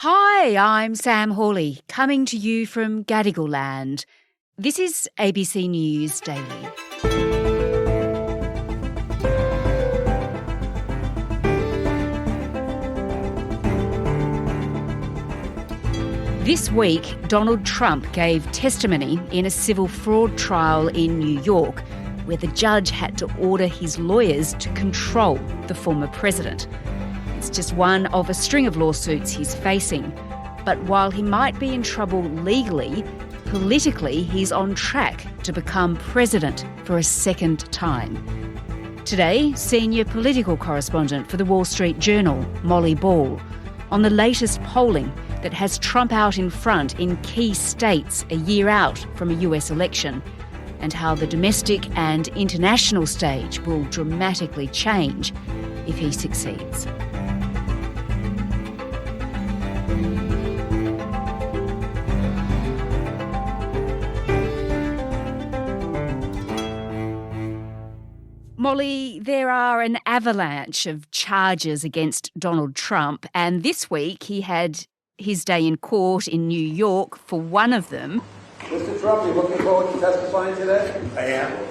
Hi, I'm Sam Hawley, coming to you from Gadigal Land. This is ABC News Daily. This week, Donald Trump gave testimony in a civil fraud trial in New York, where the judge had to order his lawyers to control the former president. It's just one of a string of lawsuits he's facing. But while he might be in trouble legally, politically he's on track to become president for a second time. Today, senior political correspondent for the Wall Street Journal, Molly Ball, on the latest polling that has Trump out in front in key states a year out from a US election, and how the domestic and international stage will dramatically change if he succeeds. Molly, there are an avalanche of charges against Donald Trump, and this week he had his day in court in New York for one of them. Mr. Trump, you're looking forward to testifying today? I am.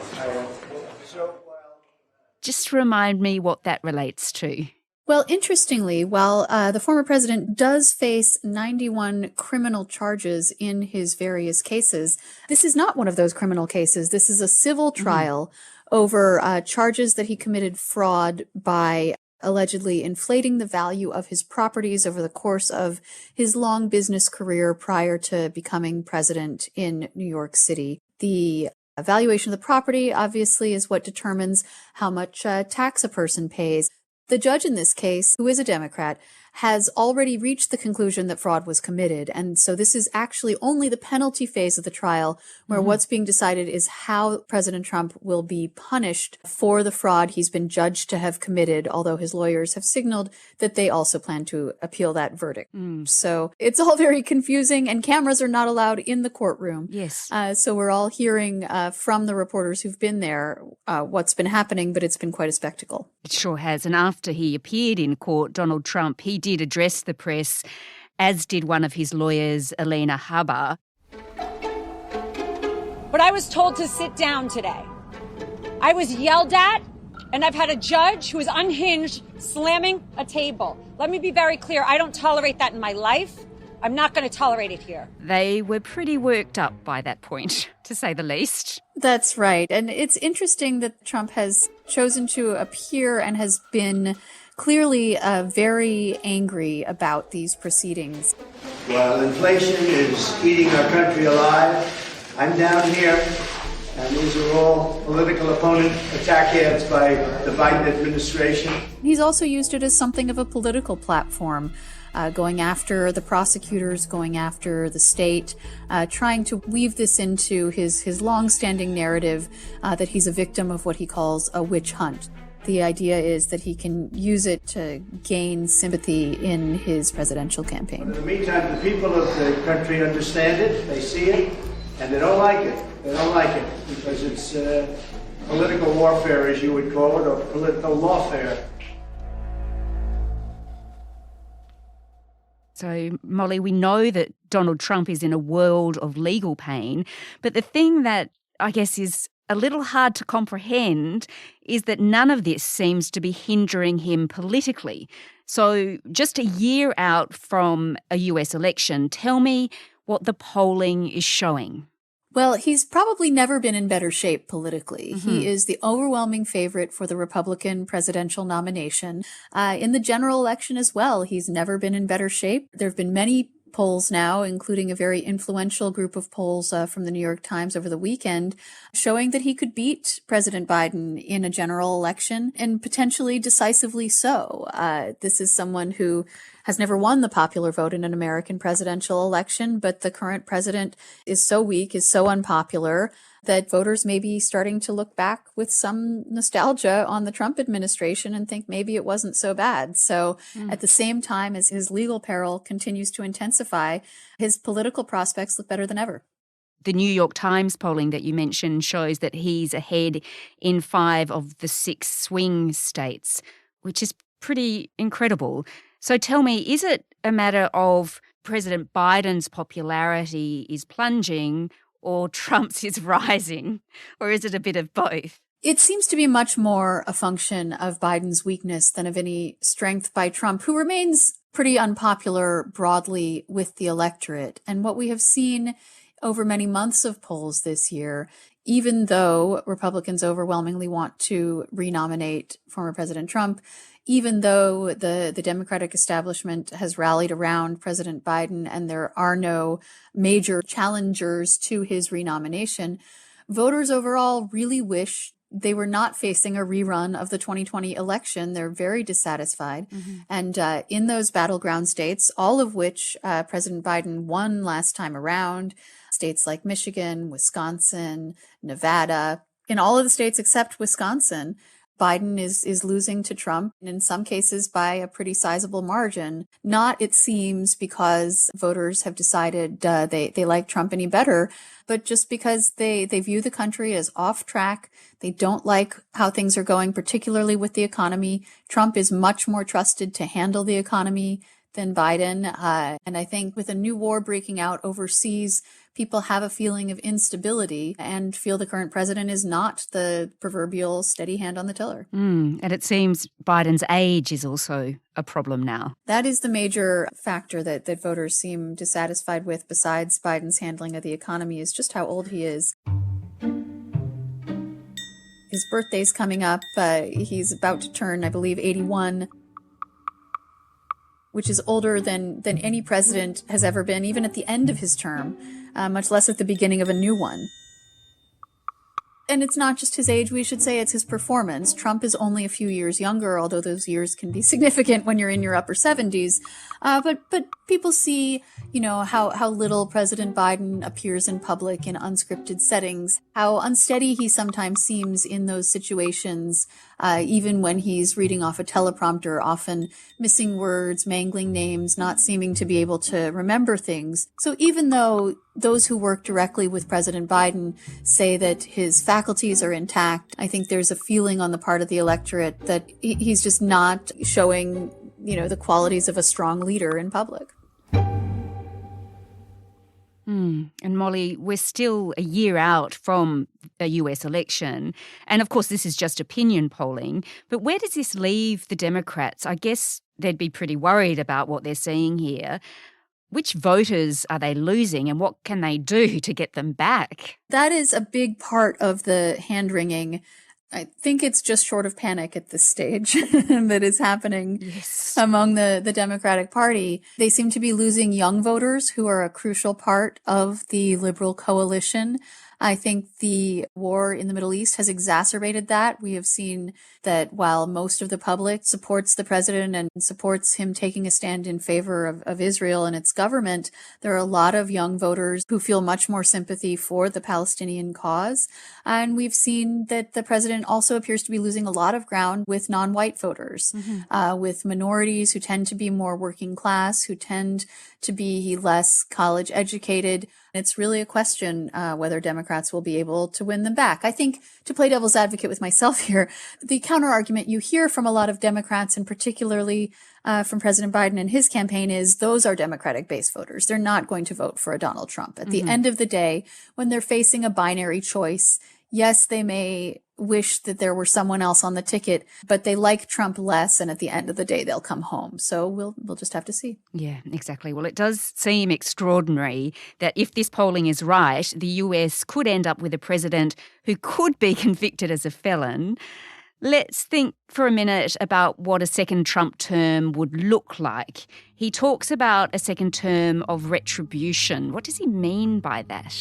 Just remind me what that relates to. Well, interestingly, while the former president does face 91 criminal charges in his various cases, this is not one of those criminal cases. This is a civil trial over charges that he committed fraud by allegedly inflating the value of his properties over the course of his long business career prior to becoming president in New York City. The valuation of the property, obviously, is what determines how much tax a person pays. The judge in this case, who is a Democrat, has already reached the conclusion that fraud was committed. And so this is actually only the penalty phase of the trial, where what's being decided is how President Trump will be punished for the fraud he's been judged to have committed, although his lawyers have signaled that they also plan to appeal that verdict. So it's all very confusing, and cameras are not allowed in the courtroom. Yes. So we're all hearing from the reporters who've been there what's been happening, but it's been quite a spectacle. It sure has. And after he appeared in court, Donald Trump, he did address the press, as did one of his lawyers, Alina Habba. But I was told to sit down today. I was yelled at, and I've had a judge who is unhinged slamming a table. Let me be very clear. I don't tolerate that in my life. I'm not going to tolerate it here. They were pretty worked up by that point, to say the least. That's right. And it's interesting that Trump has chosen to appear and has been clearly very angry about these proceedings. While inflation is eating our country alive, I'm down here, and these are all political opponent attack ads by the Biden administration. He's also used it as something of a political platform, going after the prosecutors, going after the state, trying to weave this into his long-standing narrative that he's a victim of what he calls a witch hunt. The idea is that he can use it to gain sympathy in his presidential campaign. In the meantime, the people of the country understand it, they see it, and they don't like it. They don't like it because it's political warfare, as you would call it, or political lawfare. So, Molly, we know that Donald Trump is in a world of legal pain, but the thing that I guess is a little hard to comprehend is that none of this seems to be hindering him politically. So just a year out from a US election, tell me what the polling is showing. Well, he's probably never been in better shape politically. He is the overwhelming favorite for the Republican presidential nomination. In the general election as well, he's never been in better shape. There have been many polls now, including a very influential group of polls from the New York Times over the weekend, showing that he could beat President Biden in a general election, and potentially decisively so. This is someone who has never won the popular vote in an American presidential election, but the current president is so weak, is so unpopular, that voters may be starting to look back with some nostalgia on the Trump administration and think maybe it wasn't so bad. So at the same time as his legal peril continues to intensify, his political prospects look better than ever. The New York Times polling that you mentioned shows that he's ahead in 5 of the 6 swing states, which is pretty incredible. So tell me, is it a matter of President Biden's popularity is plunging or Trump's is rising? Or is it a bit of both? It seems to be much more a function of Biden's weakness than of any strength by Trump, who remains pretty unpopular broadly with the electorate. And what we have seen over many months of polls this year, even though Republicans overwhelmingly want to renominate former President Trump, even though the Democratic establishment has rallied around President Biden and there are no major challengers to his renomination, voters overall really wish they were not facing a rerun of the 2020 election. They're very dissatisfied. And in those battleground states, all of which President Biden won last time around, states like Michigan, Wisconsin, Nevada, in all of the states except Wisconsin, Biden is losing to Trump, and in some cases by a pretty sizable margin. Not, it seems, because voters have decided they like Trump any better, but just because they view the country as off track. They don't like how things are going, particularly with the economy. Trump is much more trusted to handle the economy than Biden. And I think with a new war breaking out overseas, people have a feeling of instability and feel the current president is not the proverbial steady hand on the tiller. And it seems Biden's age is also a problem now. That is the major factor that voters seem dissatisfied with, besides Biden's handling of the economy, is just how old he is. His birthday's coming up. He's about to turn, I believe, 81. Which is older than any president has ever been, even at the end of his term, much less at the beginning of a new one. And it's not just his age, we should say it's his performance. Trump is only a few years younger, although those years can be significant when you're in your upper 70s. But people see, how little President Biden appears in public in unscripted settings, how unsteady he sometimes seems in those situations, even when he's reading off a teleprompter, often missing words, mangling names, not seeming to be able to remember things. So even though those who work directly with President Biden say that his faculties are intact, I think there's a feeling on the part of the electorate that he's just not showing, the qualities of a strong leader in public. And Molly, we're still a year out from a US election. And of course, this is just opinion polling. But where does this leave the Democrats? I guess they'd be pretty worried about what they're seeing here. Which voters are they losing and what can they do to get them back? That is a big part of the hand-wringing. I think it's just short of panic at this stage that is happening among the Democratic Party. They seem to be losing young voters who are a crucial part of the liberal coalition. I think the war in the Middle East has exacerbated that. We have seen that while most of the public supports the president and supports him taking a stand in favor of Israel and its government, there are a lot of young voters who feel much more sympathy for the Palestinian cause. And we've seen that the president also appears to be losing a lot of ground with non-white voters, with minorities who tend to be more working class, who tend to be less college educated. It's really a question whether Democrats will be able to win them back. I think, to play devil's advocate with myself here, the counter-argument you hear from a lot of Democrats, and particularly from President Biden and his campaign, is those are Democratic-based voters. They're not going to vote for a Donald Trump. At the end of the day, when they're facing a binary choice, yes, they may wish that there were someone else on the ticket, but they like Trump less, and at the end of the day, they'll come home. So we'll just have to see. Yeah, exactly. Well, it does seem extraordinary that if this polling is right, the US could end up with a president who could be convicted as a felon. Let's think for a minute about what a second Trump term would look like. He talks about a second term of retribution. What does he mean by that?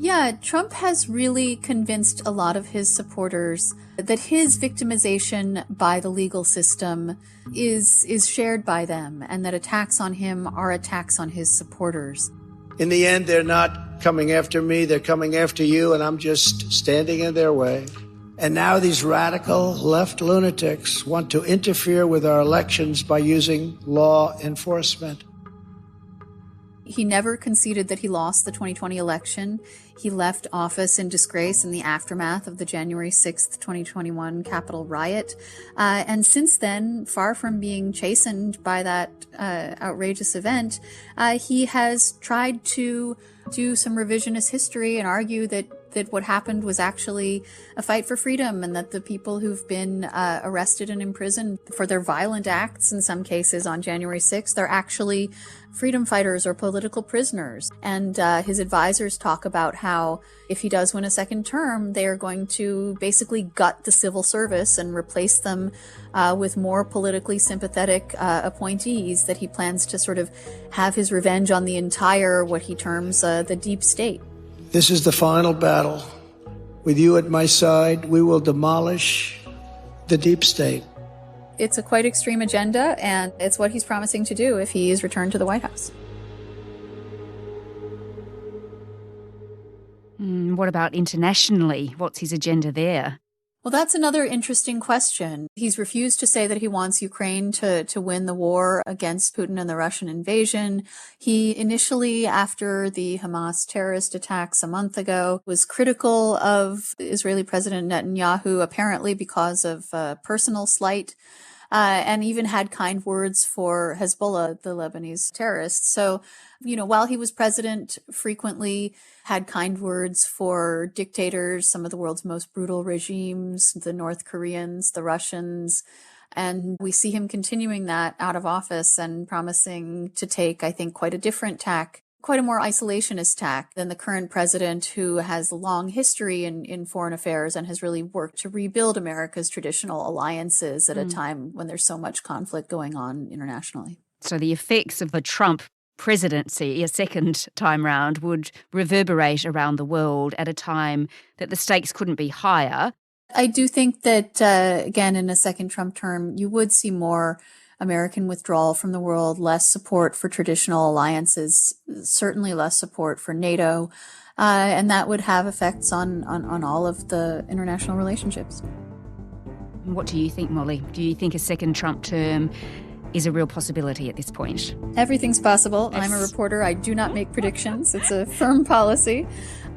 Yeah, Trump has really convinced a lot of his supporters that his victimization by the legal system is shared by them, and that attacks on him are attacks on his supporters. In the end, they're not coming after me, they're coming after you, and I'm just standing in their way. And now these radical left lunatics want to interfere with our elections by using law enforcement. He never conceded that he lost the 2020 election. He left office in disgrace in the aftermath of the January 6th, 2021 Capitol riot. And since then, far from being chastened by that outrageous event, he has tried to do some revisionist history and argue that what happened was actually a fight for freedom, and that the people who've been arrested and imprisoned for their violent acts, in some cases on January 6th, they're actually freedom fighters or political prisoners. And his advisors talk about how if he does win a second term, they are going to basically gut the civil service and replace them with more politically sympathetic appointees, that he plans to sort of have his revenge on the entire, what he terms the deep state. This is the final battle. With you at my side, we will demolish the deep state. It's a quite extreme agenda, and it's what he's promising to do if he is returned to the White House. What about internationally? What's his agenda there? Well, that's another interesting question. He's refused to say that he wants Ukraine to win the war against Putin and the Russian invasion. He initially, after the Hamas terrorist attacks a month ago, was critical of Israeli President Netanyahu, apparently because of personal slight, and even had kind words for Hezbollah, the Lebanese terrorists. So, while he was president, frequently had kind words for dictators, some of the world's most brutal regimes, the North Koreans, the Russians. And we see him continuing that out of office and promising to take, I think, quite a different tack, quite a more isolationist tack than the current president, who has a long history in foreign affairs and has really worked to rebuild America's traditional alliances at a time when there's so much conflict going on internationally. So the effects of the Trump presidency a second time round would reverberate around the world at a time that the stakes couldn't be higher. I do think that, again, in a second Trump term, you would see more American withdrawal from the world, less support for traditional alliances, certainly less support for NATO, and that would have effects on all of the international relationships. What do you think, Molly? Do you think a second Trump term is a real possibility at this point? Everything's possible. Yes. I'm a reporter. I do not make predictions. It's a firm policy,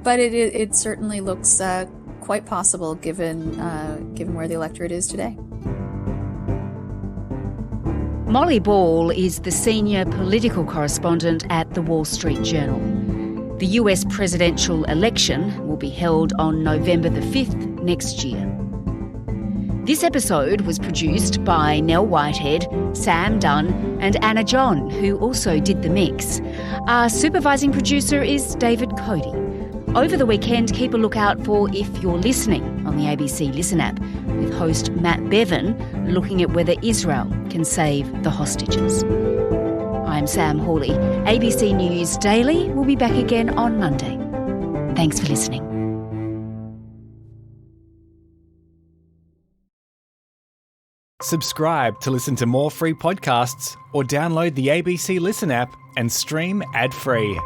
but it certainly looks quite possible given where the electorate is today. Molly Ball is the senior political correspondent at The Wall Street Journal. The US presidential election will be held on November the 5th next year. This episode was produced by Nell Whitehead, Sam Dunn and Anna John, who also did the mix. Our supervising producer is David Cody. Over the weekend, keep a lookout for If You're Listening on the ABC Listen app, with host Matt Bevan looking at whether Israel can save the hostages. I'm Sam Hawley. ABC News Daily will be back again on Monday. Thanks for listening. Subscribe to listen to more free podcasts or download the ABC Listen app and stream ad-free.